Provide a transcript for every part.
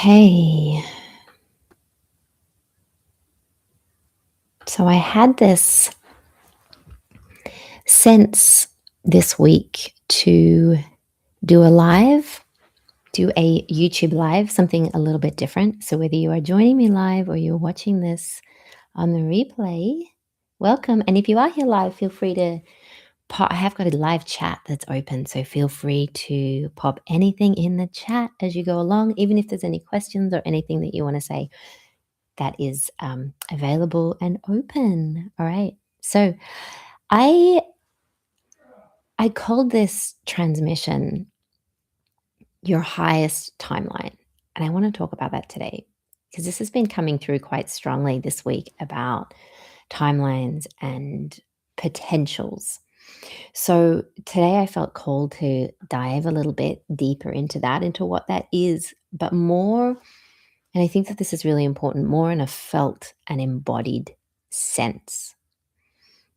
Okay, so I had this sense this week to do a live, do a YouTube live, something a little bit different. So, whether you are joining me live or you're watching this on the replay, welcome. And if you are here live, feel free to pop. I have got a live chat that's open, so feel free to pop anything in the chat as you go along, even if there's any questions or anything that you want to say. That is available and open. All right. So I I called this transmission your highest timeline. And I want to talk about that today because this has been coming through quite strongly this week about timelines and potentials. So today I felt called to dive a little bit deeper into that, into what that is, but more, and I think that this is really important, more in a felt and embodied sense,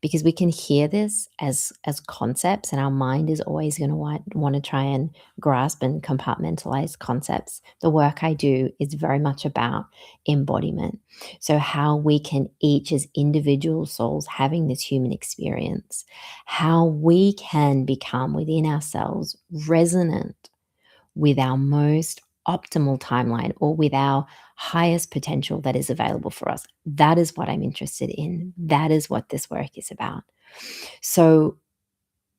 because we can hear this as concepts, and our mind is always going to want to try and grasp and compartmentalize concepts. The work I do is very much about embodiment, so how we can each as individual souls having this human experience, how we can become within ourselves resonant with our most optimal timeline, or with our highest potential that is available for us. That is what I'm interested in. That is what this work is about. So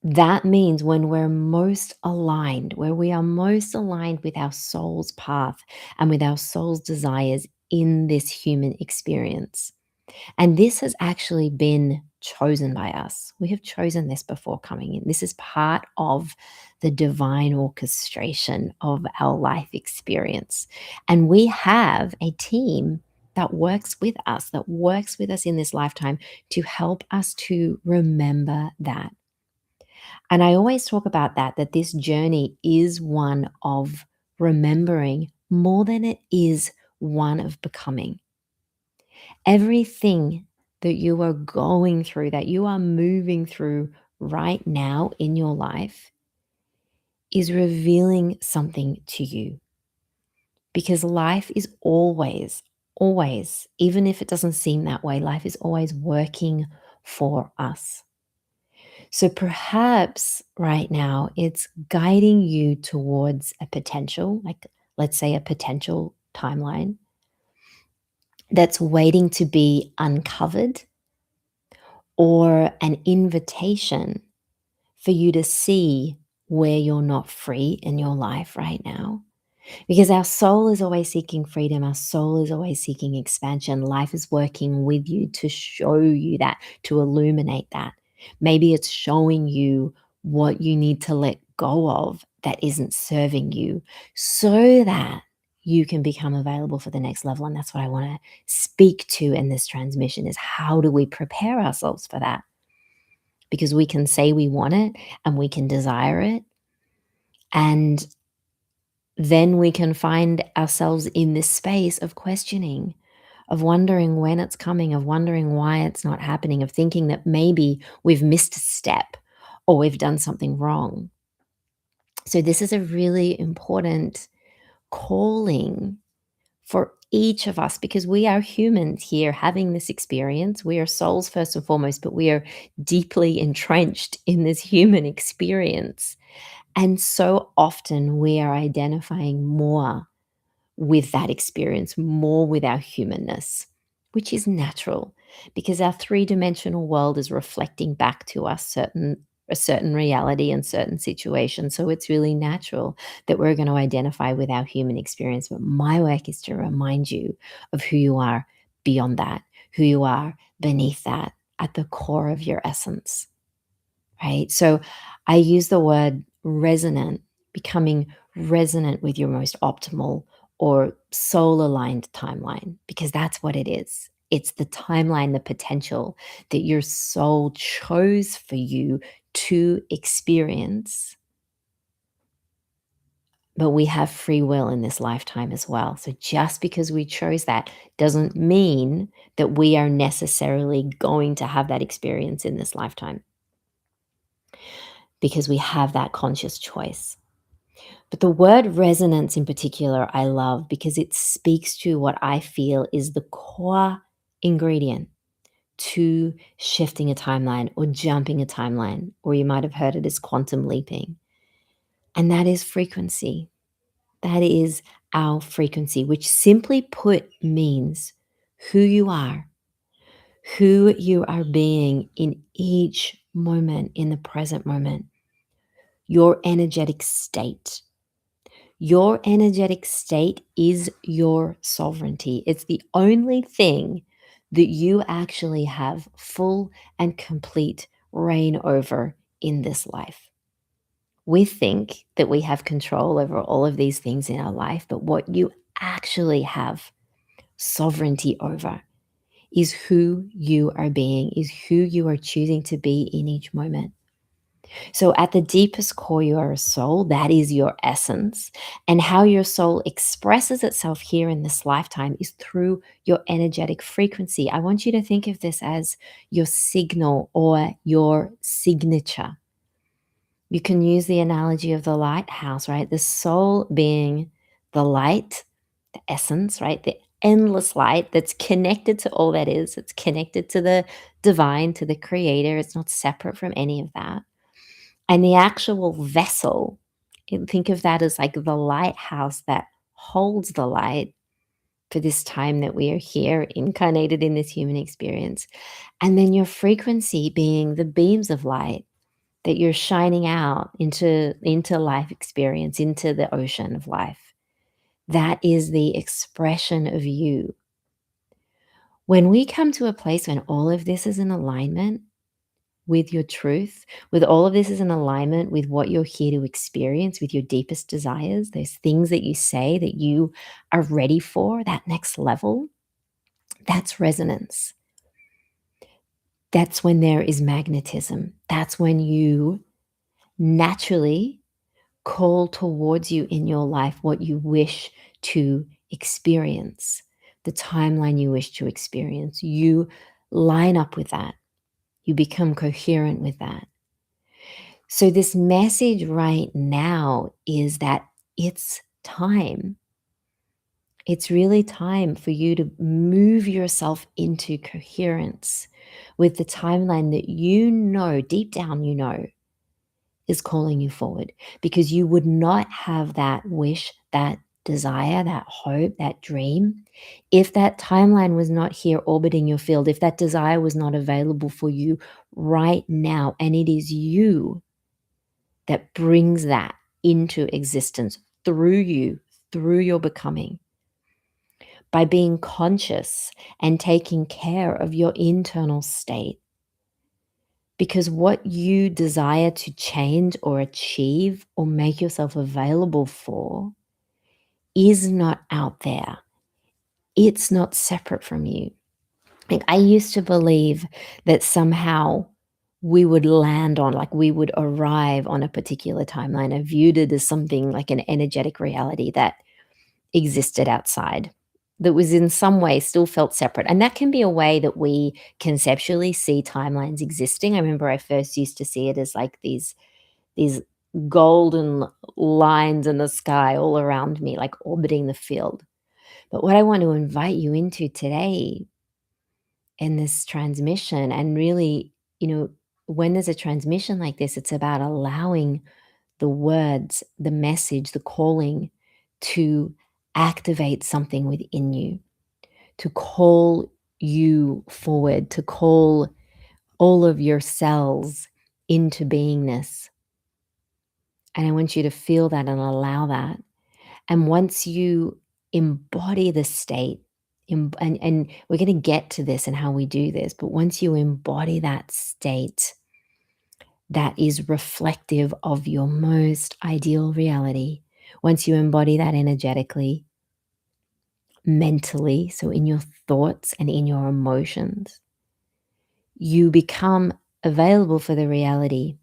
that means when we're most aligned, where we are most aligned with our soul's path and with our soul's desires in this human experience, and this has actually been chosen by us. We have chosen this before coming in. This is part of the divine orchestration of our life experience. And we have a team that works with us, in this lifetime to help us to remember that. And I always talk about that this journey is one of remembering more than it is one of becoming. Everything that you are going through, that you are moving through right now in your life, is revealing something to you. Because life is always, even if it doesn't seem that way, life is always working for us. So perhaps right now it's guiding you towards a potential, like let's say a potential timeline that's waiting to be uncovered, or an invitation for you to see where you're not free in your life right now. Because our soul is always seeking freedom, our soul is always seeking expansion. Life is working with you to show you that, to illuminate that. Maybe it's showing you what you need to let go of that isn't serving you, so that you can become available for the next level. And that's what I want to speak to in this transmission, is how do we prepare ourselves for that? Because we can say we want it and we can desire it, and then we can find ourselves in this space of questioning, of wondering when it's coming, of wondering why it's not happening, of thinking that maybe we've missed a step or we've done something wrong. So this is a really important calling for each of us, because we are humans here having this experience. We are souls first and foremost, but we are deeply entrenched in this human experience. And so often we are identifying more with that experience, more with our humanness, which is natural, because our three-dimensional world is reflecting back to us a certain reality and certain situations. So it's really natural that we're going to identify with our human experience. But my work is to remind you of who you are beyond that, who you are beneath that, at the core of your essence. Right? So I use the word resonant, becoming resonant with your most optimal or soul aligned timeline, because that's what it is. It's the timeline, the potential that your soul chose for you to experience. But we have free will in this lifetime as well. So just because we chose that doesn't mean that we are necessarily going to have that experience in this lifetime, because we have that conscious choice. But the word resonance in particular, I love because it speaks to what I feel is the core ingredient to shifting a timeline or jumping a timeline, or you might have heard it as quantum leaping. And that is frequency. That is our frequency, which simply put means who you are being in each moment, in the present moment, your energetic state. Your energetic state is your sovereignty. It's the only thing that you actually have full and complete reign over in this life. We think that we have control over all of these things in our life, but what you actually have sovereignty over is who you are being, is who you are choosing to be in each moment. So, at the deepest core, you are a soul. That is your essence. And how your soul expresses itself here in this lifetime is through your energetic frequency. I want you to think of this as your signal or your signature. You can use the analogy of the lighthouse, right? The soul being the light, the essence, right? The endless light that's connected to all that is. It's connected to the divine, to the creator. It's not separate from any of that. And the actual vessel, think of that as like the lighthouse that holds the light for this time that we are here, incarnated in this human experience. And then your frequency being the beams of light that you're shining out into life experience, into the ocean of life. That is the expression of you. When we come to a place when all of this is in alignment with your truth, with all of this is in alignment with what you're here to experience, with your deepest desires, those things that you say that you are ready for, that next level, that's resonance. That's when there is magnetism. That's when you naturally call towards you in your life what you wish to experience, the timeline you wish to experience. You line up with that. You become coherent with that. So, this message right now is that it's time. It's really time for you to move yourself into coherence with the timeline that you know, deep down, you know, is calling you forward, because you would not have that wish, that desire, that hope, that dream if that timeline was not here orbiting your field, if that desire was not available for you right now. And it is you that brings that into existence through you, through your becoming, by being conscious and taking care of your internal state. Because what you desire to change or achieve or make yourself available for is not out there. It's not separate from you. Like, I used to believe that somehow we would land on, like we would arrive on a particular timeline. I viewed it as something like an energetic reality that existed outside, that was in some way still felt separate. And that can be a way that we conceptually see timelines existing. I remember I first used to see it as like these golden lines in the sky all around me, like orbiting the field. But what I want to invite you into today in this transmission, and really, when there's a transmission like this, it's about allowing the words, the message, the calling to activate something within you, to call you forward, to call all of your cells into beingness. And I want you to feel that and allow that. And once you embody the state, and we're going to get to this and how we do this, but once you embody that state that is reflective of your most ideal reality, once you embody that energetically, mentally, so in your thoughts and in your emotions, you become available for the reality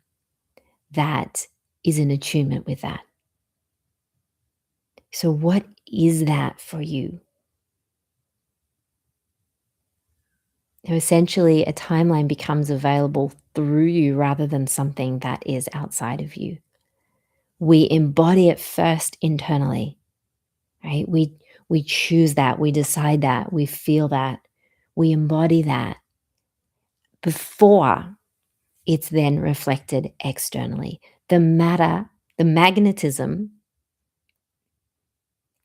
that is in attunement with that. So, what is that for you? So essentially, a timeline becomes available through you rather than something that is outside of you. We embody it first internally, right? We choose that, we decide that, we feel that, we embody that before it's then reflected externally. The matter, the magnetism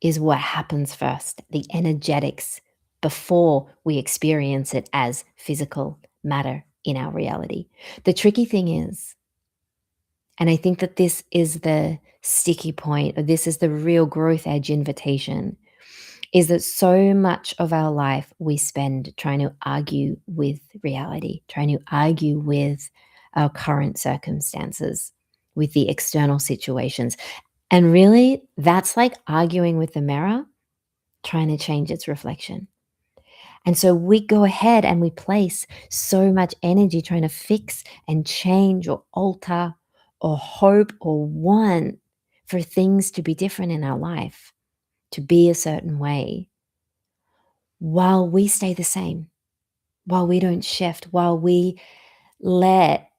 is what happens first, the energetics before we experience it as physical matter in our reality. The tricky thing is, and I think that this is the sticky point, or this is the real growth edge invitation, is that so much of our life we spend trying to argue with reality, trying to argue with our current circumstances, with the external situations. And really, that's like arguing with the mirror, trying to change its reflection. And so we go ahead and we place so much energy trying to fix and change or alter or hope or want for things to be different in our life, to be a certain way, while we stay the same, while we don't shift, while we let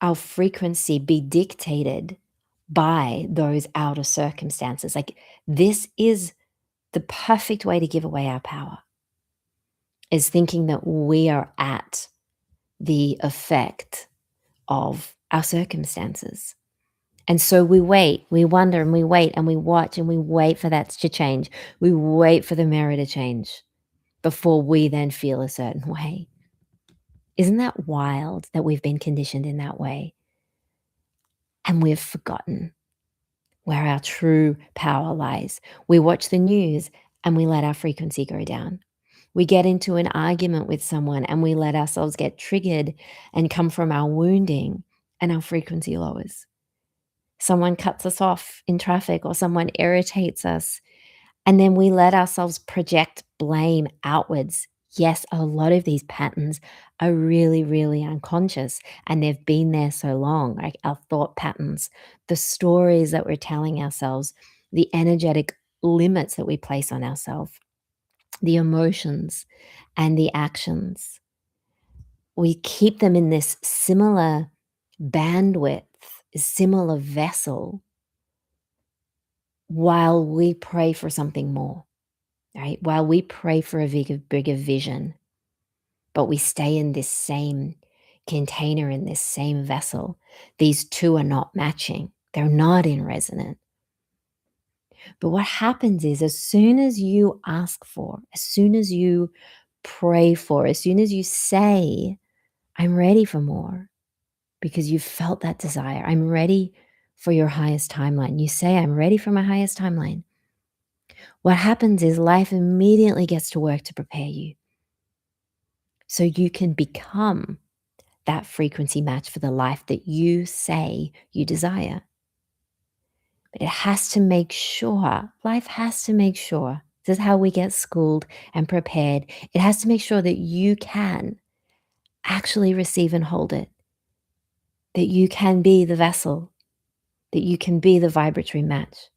our frequency be dictated by those outer circumstances. Like, this is the perfect way to give away our power, is thinking that we are at the effect of our circumstances. And so we wait, we wonder, and we wait, and we watch, and we wait for that to change. We wait for the mirror to change before we then feel a certain way. Isn't that wild that we've been conditioned in that way? And we've forgotten where our true power lies. We watch the news and we let our frequency go down. We get into an argument with someone and we let ourselves get triggered and come from our wounding, and our frequency lowers. Someone cuts us off in traffic or someone irritates us, and then we let ourselves project blame outwards. Yes, a lot of these patterns are really, really unconscious, and they've been there so long, like our thought patterns, the stories that we're telling ourselves, the energetic limits that we place on ourselves, the emotions and the actions. We keep them in this similar bandwidth, similar vessel, while we pray for something more, right? While we pray for a bigger vision, but we stay in this same container, in this same vessel. These two are not matching. They're not in resonance. But what happens is, as soon as you ask for, as soon as you pray for, as soon as you say, I'm ready for more, because you felt that desire, I'm ready for your highest timeline. You say, I'm ready for my highest timeline. What happens is life immediately gets to work to prepare you, so you can become that frequency match for the life that you say you desire. But it has to make sure, life has to make sure, this is how we get schooled and prepared. It has to make sure that you can actually receive and hold it, that you can be the vessel, that you can be the vibratory match.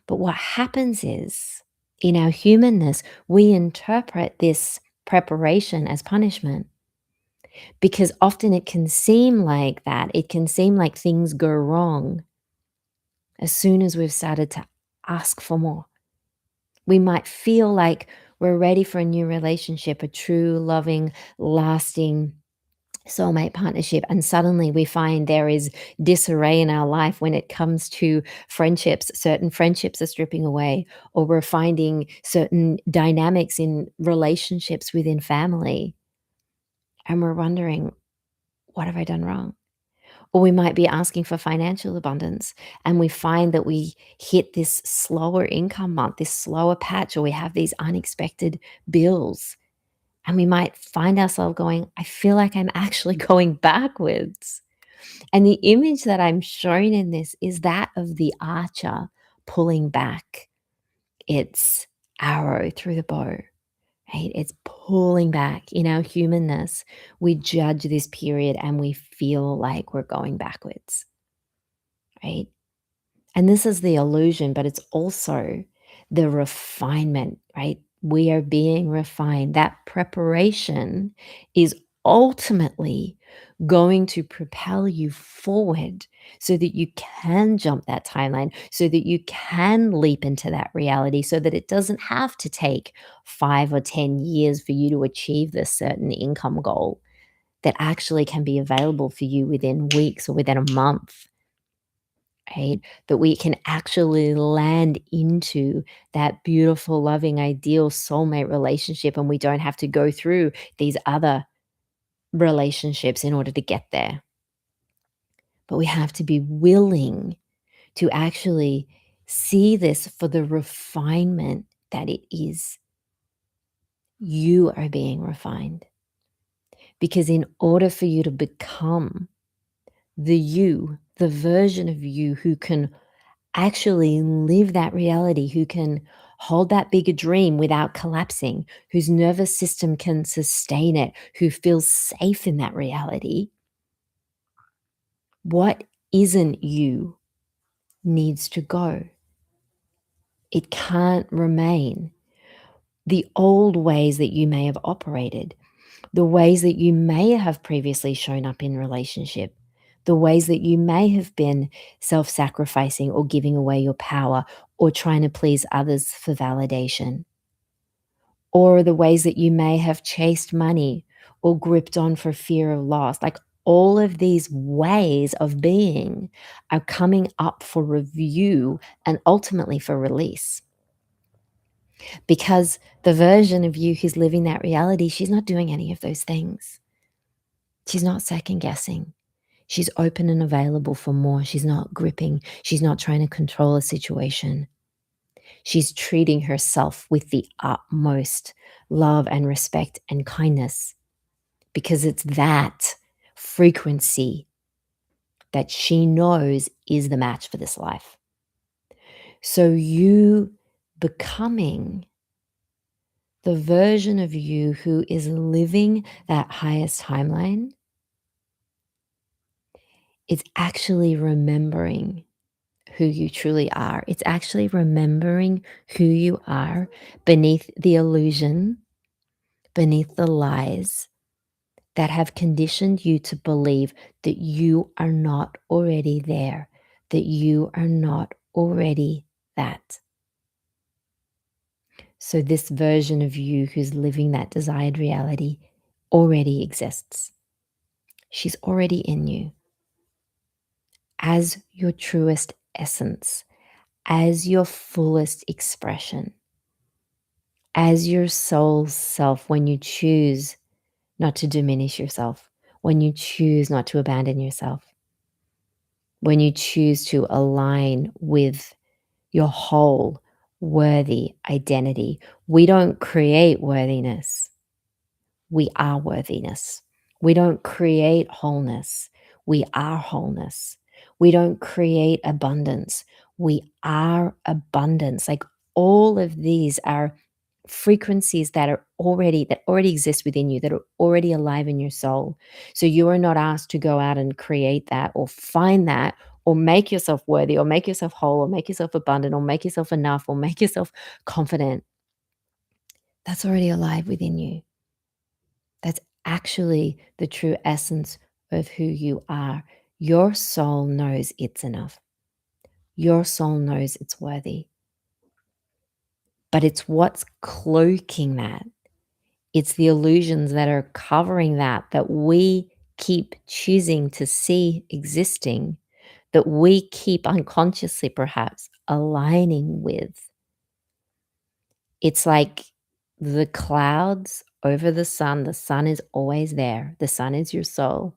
But what happens is, in our humanness, we interpret this preparation as punishment, because often it can seem like that. It can seem like things go wrong as soon as we've started to ask for more. We might feel like we're ready for a new relationship, a true, loving, lasting soulmate partnership, and suddenly we find there is disarray in our life when it comes to friendships. Certain friendships are stripping away, or we're finding certain dynamics in relationships within family, and we're wondering, what have I done wrong? Or we might be asking for financial abundance, and we find that we hit this slower income month, this slower patch, or we have these unexpected bills. And we might find ourselves going, I feel like I'm actually going backwards. And the image that I'm shown in this is that of the archer pulling back its arrow through the bow, right? It's pulling back. In our humanness, we judge this period and we feel like we're going backwards, right? And this is the illusion, but it's also the refinement, right? We are being refined. That preparation is ultimately going to propel you forward so that you can jump that timeline, so that you can leap into that reality, so that it doesn't have to take 5 or 10 years for you to achieve this certain income goal that actually can be available for you within weeks or within a month, right? That we can actually land into that beautiful, loving, ideal soulmate relationship, and we don't have to go through these other relationships in order to get there. But we have to be willing to actually see this for the refinement that it is. You are being refined. Because in order for you to become the you, the version of you who can actually live that reality, who can hold that bigger dream without collapsing, whose nervous system can sustain it, who feels safe in that reality, what isn't you needs to go. It can't remain. The old ways that you may have operated, the ways that you may have previously shown up in relationship, the ways that you may have been self sacrificing or giving away your power or trying to please others for validation, or the ways that you may have chased money or gripped on for fear of loss. Like all of these ways of being are coming up for review and ultimately for release. Because the version of you who's living that reality, she's not doing any of those things. She's not second guessing. She's open and available for more. She's not gripping. She's not trying to control a situation. She's treating herself with the utmost love and respect and kindness because it's that frequency that she knows is the match for this life. So you becoming the version of you who is living that highest timeline, it's actually remembering who you truly are. It's actually remembering who you are beneath the illusion, beneath the lies that have conditioned you to believe that you are not already there, that you are not already that. So, this version of you who's living that desired reality already exists. She's already in you as your truest essence, as your fullest expression, as your soul self when you choose not to diminish yourself, when you choose not to abandon yourself, when you choose to align with your whole worthy identity. We don't create worthiness. We are worthiness. We don't create wholeness. We are wholeness. We don't create abundance. We are abundance. Like all of these are frequencies that already exist within you, that are already alive in your soul. So you are not asked to go out and create that or find that or make yourself worthy or make yourself whole or make yourself abundant or make yourself enough or make yourself confident. That's already alive within you. That's actually the true essence of who you are. Your soul knows it's enough. Your soul knows it's worthy. But it's what's cloaking that. It's the illusions that are covering that we keep choosing to see existing, that we keep unconsciously perhaps aligning with. It's like the clouds over the sun. The sun is always there. The sun is your soul.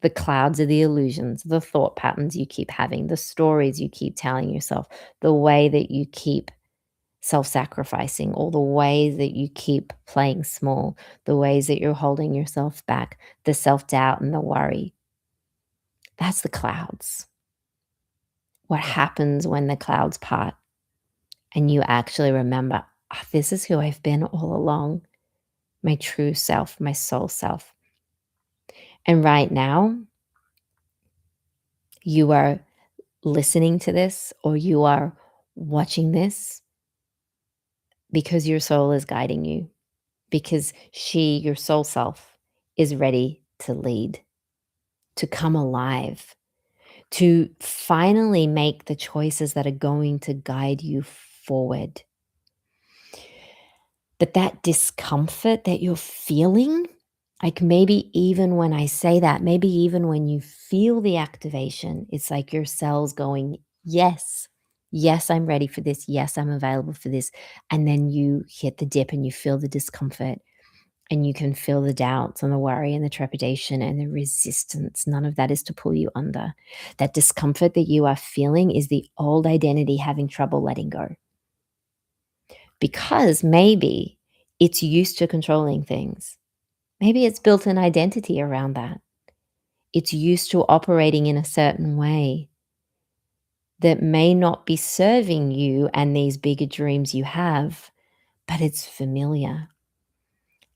The clouds are the illusions, the thought patterns you keep having, the stories you keep telling yourself, the way that you keep self-sacrificing, all the ways that you keep playing small, the ways that you're holding yourself back, the self-doubt and the worry. That's the clouds. What happens when the clouds part and you actually remember, "Ah, this is who I've been all along, my true self, my soul self." And right now, you are listening to this or you are watching this because your soul is guiding you, because she, your soul self, is ready to lead, to come alive, to finally make the choices that are going to guide you forward. But that discomfort that you're feeling, like maybe even when I say that, maybe even when you feel the activation, it's like your cells going, yes, yes, I'm ready for this. Yes, I'm available for this. And then you hit the dip and you feel the discomfort and you can feel the doubts and the worry and the trepidation and the resistance. None of that is to pull you under. That discomfort that you are feeling is the old identity having trouble letting go. Because maybe it's used to controlling things. Maybe it's built an identity around that. It's used to operating in a certain way that may not be serving you and these bigger dreams you have, but it's familiar.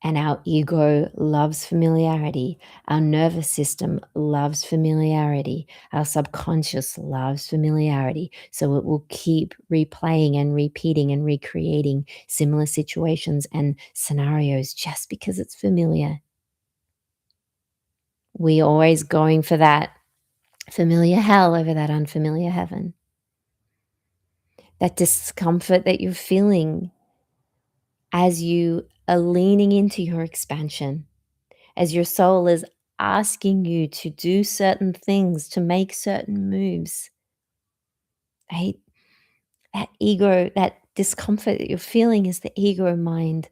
And our ego loves familiarity. Our nervous system loves familiarity. Our subconscious loves familiarity. So it will keep replaying and repeating and recreating similar situations and scenarios just because it's familiar. We're always going for that familiar hell over that unfamiliar heaven. That discomfort that you're feeling as you are leaning into your expansion, as your soul is asking you to do certain things, to make certain moves, right? That ego, that discomfort that you're feeling is the ego mind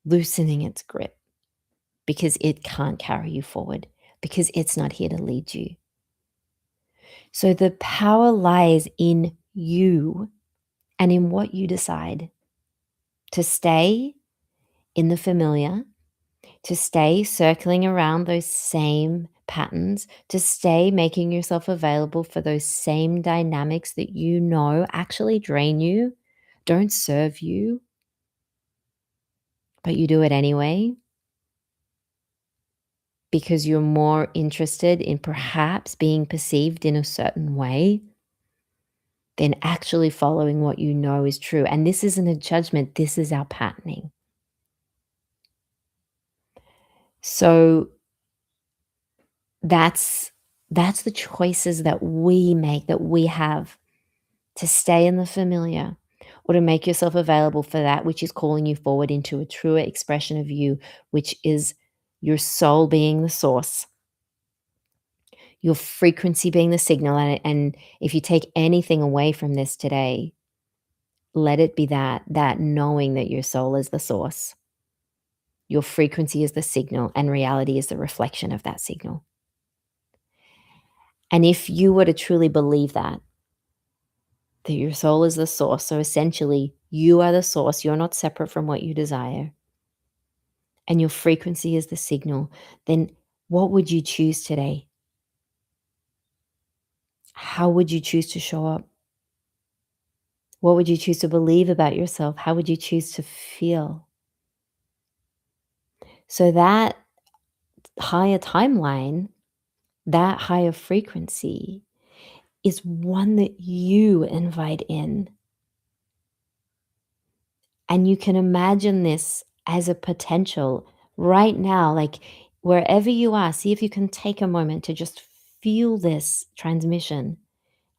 loosening its grip because it can't carry you forward, because it's not here to lead you. So the power lies in you and in what you decide to stay in the familiar, to stay circling around those same patterns, to stay making yourself available for those same dynamics that you know actually drain you, don't serve you, but you do it anyway because you're more interested in perhaps being perceived in a certain way than actually following what you know is true. And this isn't a judgment, this is our patterning. So that's the choices that we make, that we have to stay in the familiar or to make yourself available for that which is calling you forward into a truer expression of you, which is your soul being the source, your frequency being the signal. And if you take anything away from this today, let it be that knowing that your soul is the source, your frequency is the signal, and reality is the reflection of that signal. And if you were to truly believe that your soul is the source, so essentially you are the source, you're not separate from what you desire, and your frequency is the signal, then what would you choose today? How would you choose to show up? What would you choose to believe about yourself? How would you choose to feel? So that higher timeline, that higher frequency is one that you invite in. And you can imagine this as a potential right now, like wherever you are, see if you can take a moment to just feel this transmission.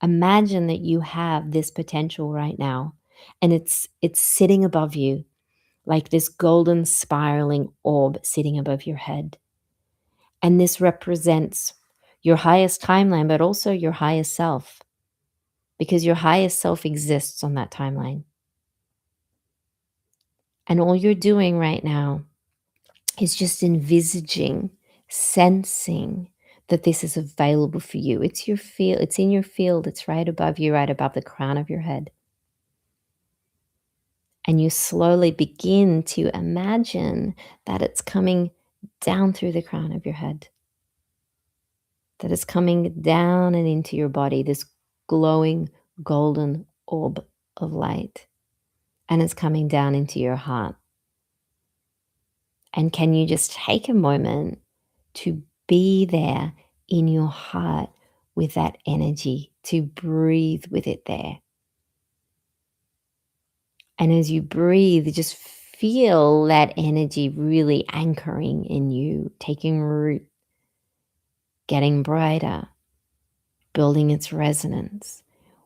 Imagine that you have this potential right now and it's sitting above you like this golden spiraling orb sitting above your head. And this represents your highest timeline, but also your highest self, because your highest self exists on that timeline. And all you're doing right now is just envisaging, sensing that this is available for you. It's your field, it's in your field, it's right above you, right above the crown of your head. And you slowly begin to imagine that it's coming down through the crown of your head, that it's coming down and into your body, this glowing golden orb of light, and it's coming down into your heart. And can you just take a moment to be there in your heart with that energy, to breathe with it there? And as you breathe, just feel that energy really anchoring in you, taking root, getting brighter, building its resonance?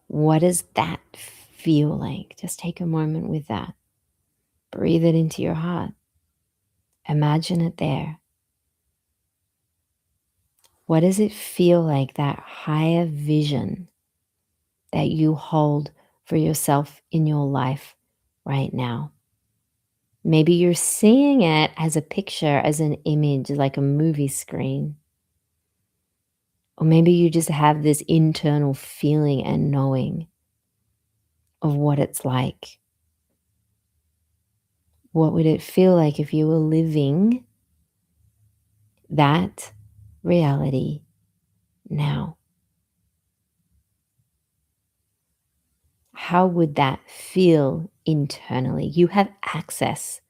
What does that feel like? Just take a moment with that. Breathe it into your heart. Imagine it there. What does it feel like, that higher vision that you hold for yourself in your life right now? Maybe you're seeing it as a picture, as an image, like a movie screen. Or maybe you just have this internal feeling and knowing of what it's like. What would it feel like if you were living that reality now? How would that feel internally? You have access.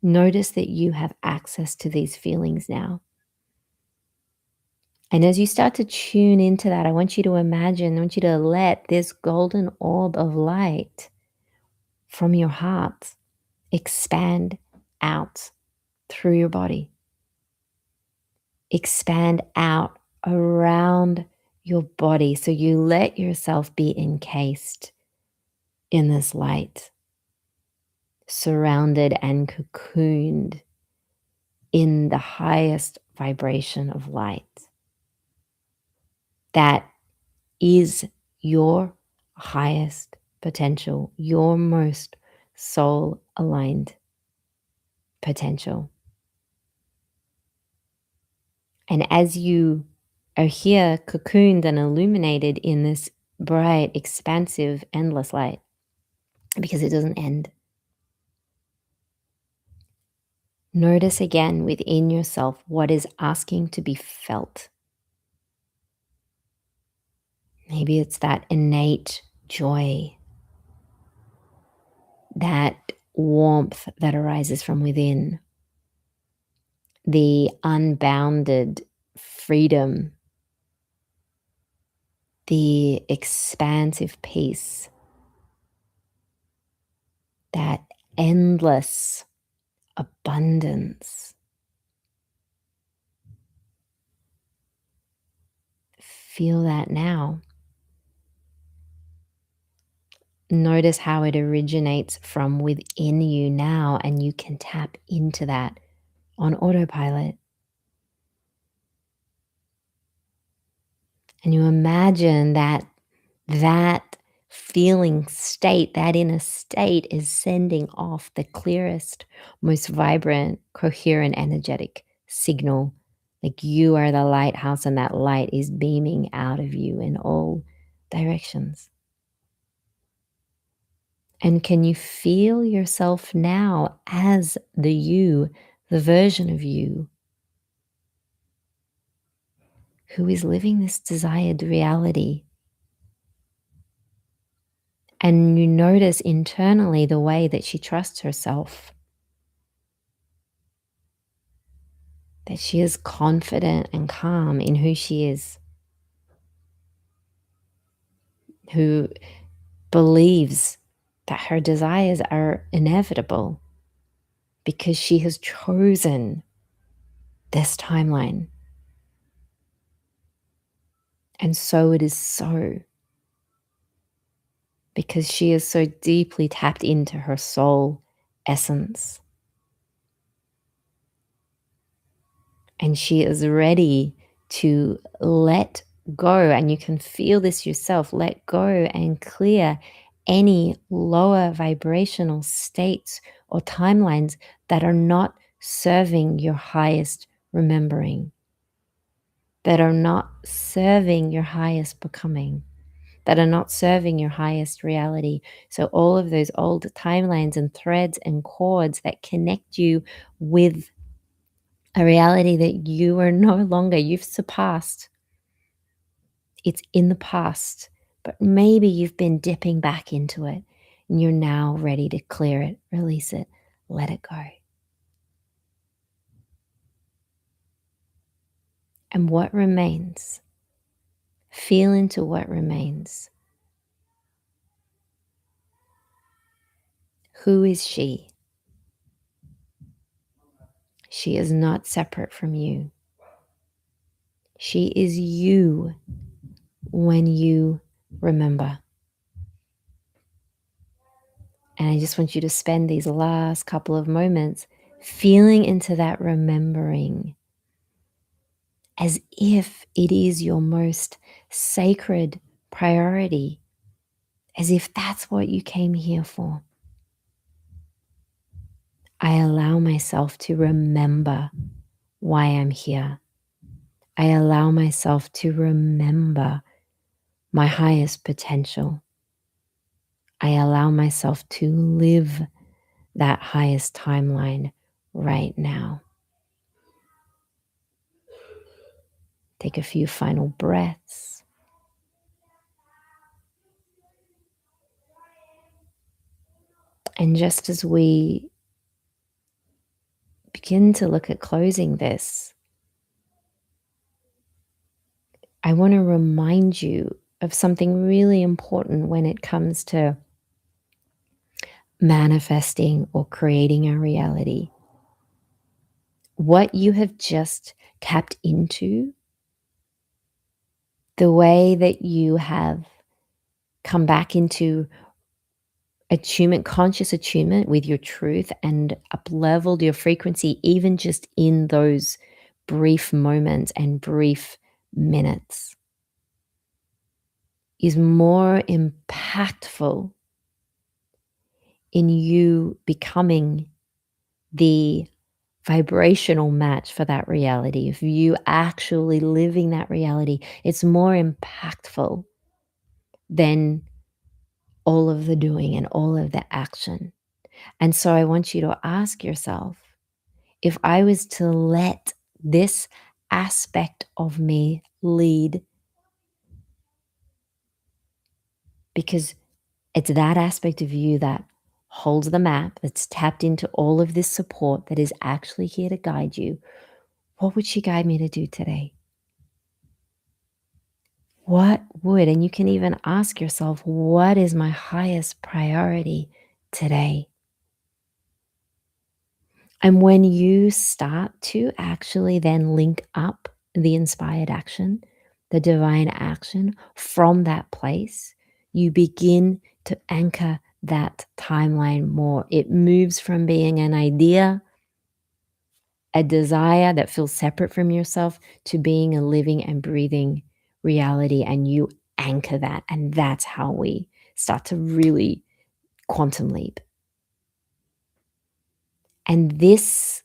Notice that you have access to these feelings now. And as you start to tune into that, I want you to imagine, I want you to let this golden orb of light from your heart expand out through your body, expand out around your body. So you let yourself be encased in this light, surrounded and cocooned in the highest vibration of light. That is your highest potential, your most soul aligned potential. And as you are here cocooned and illuminated in this bright, expansive, endless light, because it doesn't end, notice again within yourself what is asking to be felt. Maybe it's that innate joy, that warmth that arises from within, the unbounded freedom, the expansive peace, that endless abundance. Feel that now. Notice how it originates from within you now, and you can tap into that on autopilot. And you imagine that feeling state, that inner state, is sending off the clearest, most vibrant, coherent, energetic signal. Like you are the lighthouse and that light is beaming out of you in all directions. And can you feel yourself now as the you, the version of you who is living this desired reality? And you notice internally the way that she trusts herself, that she is confident and calm in who she is, who believes that her desires are inevitable because she has chosen this timeline. And so it is so, because she is so deeply tapped into her soul essence. And she is ready to let go. And you can feel this yourself, let go and clear any lower vibrational states or timelines that are not serving your highest remembering, that are not serving your highest becoming, that are not serving your highest reality. So all of those old timelines and threads and cords that connect you with a reality that you are no longer, you've surpassed. It's in the past, but maybe you've been dipping back into it and you're now ready to clear it, release it, let it go. And what remains? Feel into what remains. Who is she? She is not separate from you. She is you when you remember. And I just want you to spend these last couple of moments feeling into that remembering as if it is your most sacred priority, as if that's what you came here for. I allow myself to remember why I'm here. I allow myself to remember my highest potential. I allow myself to live that highest timeline right now. Take a few final breaths. And just as we begin to look at closing this, I want to remind you of something really important when it comes to manifesting or creating a reality. What you have just tapped into, the way that you have come back into attunement, conscious attunement with your truth, and up-leveled your frequency, even just in those brief moments and brief minutes, is more impactful in you becoming the vibrational match for that reality. If you actually living that reality, it's more impactful than all of the doing and all of the action. And so I want you to ask yourself, if I was to let this aspect of me lead, because it's that aspect of you that holds the map, that's tapped into all of this support that is actually here to guide you, what would she guide me to do today? What would, and you can even ask yourself, what is my highest priority today? And when you start to actually then link up the inspired action, the divine action from that place, you begin to anchor that timeline more. It moves from being an idea, a desire that feels separate from yourself, to being a living and breathing reality. And you anchor that. And that's how we start to really quantum leap. And this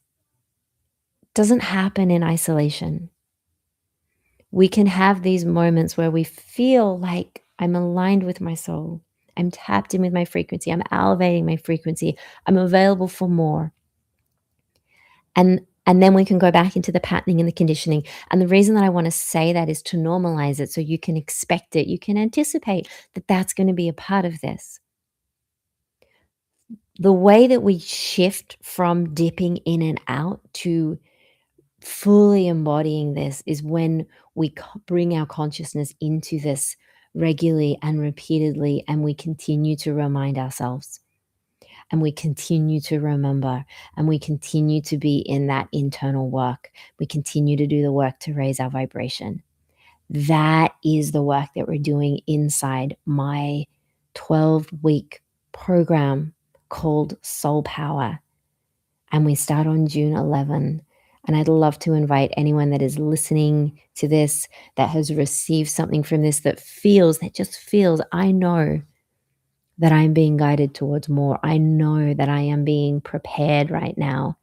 doesn't happen in isolation. We can have these moments where we feel like I'm aligned with my soul. I'm tapped in with my frequency. I'm elevating my frequency. I'm available for more. And then we can go back into the patterning and the conditioning. And the reason that I want to say that is to normalize it so you can expect it. You can anticipate that that's going to be a part of this. The way that we shift from dipping in and out to fully embodying this is when we bring our consciousness into this regularly and repeatedly, and we continue to remind ourselves, and we continue to remember, and we continue to be in that internal work. We continue to do the work to raise our vibration. That is the work that we're doing inside my 12-week program called Soul Power. And we start on June 11. And I'd love to invite anyone that is listening to this, that has received something from this, that just feels, I know that I'm being guided towards more. I know that I am being prepared right now.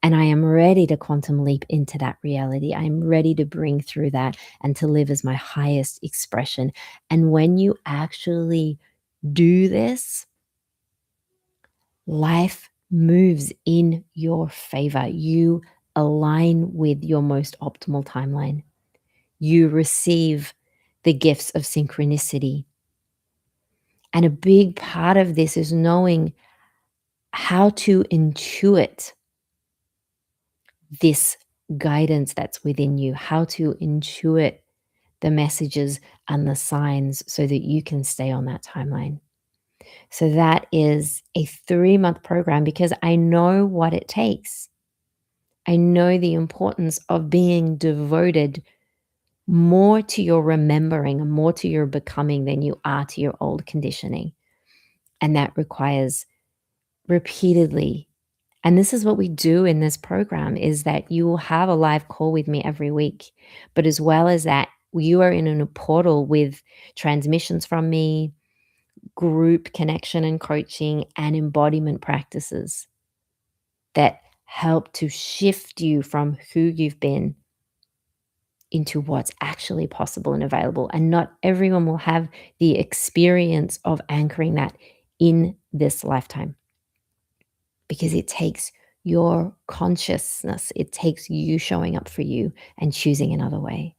And I am ready to quantum leap into that reality. I'm ready to bring through that and to live as my highest expression. And when you actually do this, life moves in your favor. You align with your most optimal timeline. You receive the gifts of synchronicity. And a big part of this is knowing how to intuit this guidance that's within you, how to intuit the messages and the signs so that you can stay on that timeline. So that is a 3-month program, because I know what it takes. I know the importance of being devoted more to your remembering and more to your becoming than you are to your old conditioning. And that requires repeatedly. And this is what we do in this program is that you will have a live call with me every week. But as well as that, you are in a portal with transmissions from me, group connection and coaching, and embodiment practices that help to shift you from who you've been into what's actually possible and available. And not everyone will have the experience of anchoring that in this lifetime because it takes your consciousness, it takes you showing up for you and choosing another way.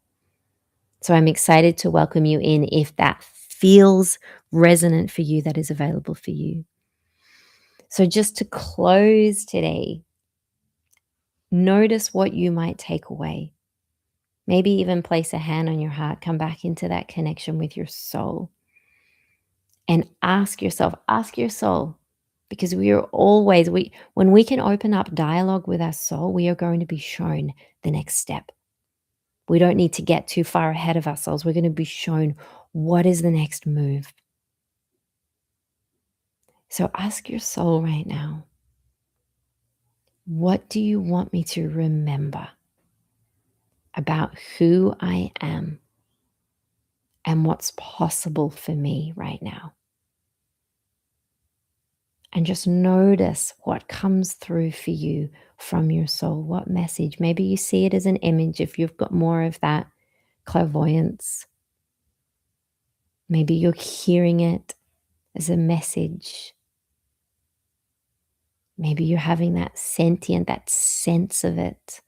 So I'm excited to welcome you in if that feels resonant for you, that is available for you. So just to close today, notice what you might take away. Maybe even place a hand on your heart, come back into that connection with your soul and ask your soul, because we are always, when we can open up dialogue with our soul, we are going to be shown the next step. We don't need to get too far ahead of ourselves. We're going to be shown what is the next move. So ask your soul right now, what do you want me to remember about who I am and what's possible for me right now? And just notice what comes through for you from your soul. What message? Maybe you see it as an image if you've got more of that clairvoyance. Maybe you're hearing it as a message. Maybe you're having that sentient, that sense of it,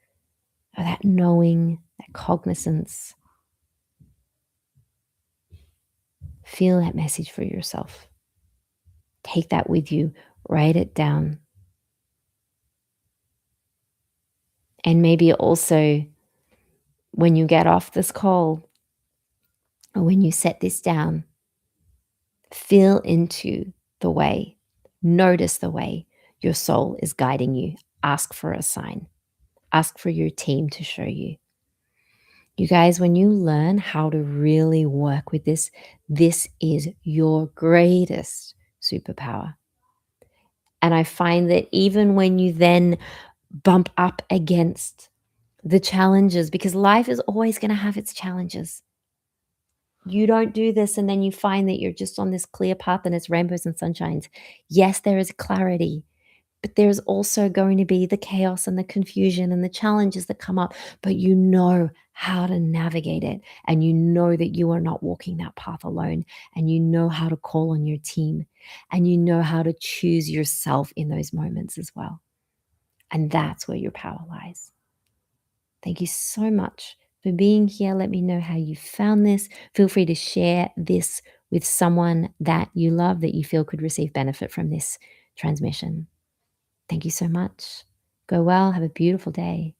or that knowing, that cognizance. Feel that message for yourself. Take that with you, write it down. And maybe also, when you get off this call or when you set this down, feel into the way, notice the way your soul is guiding you. Ask for a sign, ask for your team to show you. You guys, when you learn how to really work with this is your greatest superpower. And I find that even when you then bump up against the challenges, because life is always going to have its challenges. You don't do this and then you find that you're just on this clear path and it's rainbows and sunshines. Yes, there is clarity, but there's also going to be the chaos and the confusion and the challenges that come up, but you know how to navigate it. And you know that you are not walking that path alone. And you know how to call on your team. And you know how to choose yourself in those moments as well. And that's where your power lies. Thank you so much for being here. Let me know how you found this. Feel free to share this with someone that you love, that you feel could receive benefit from this transmission. Thank you so much. Go well. Have a beautiful day.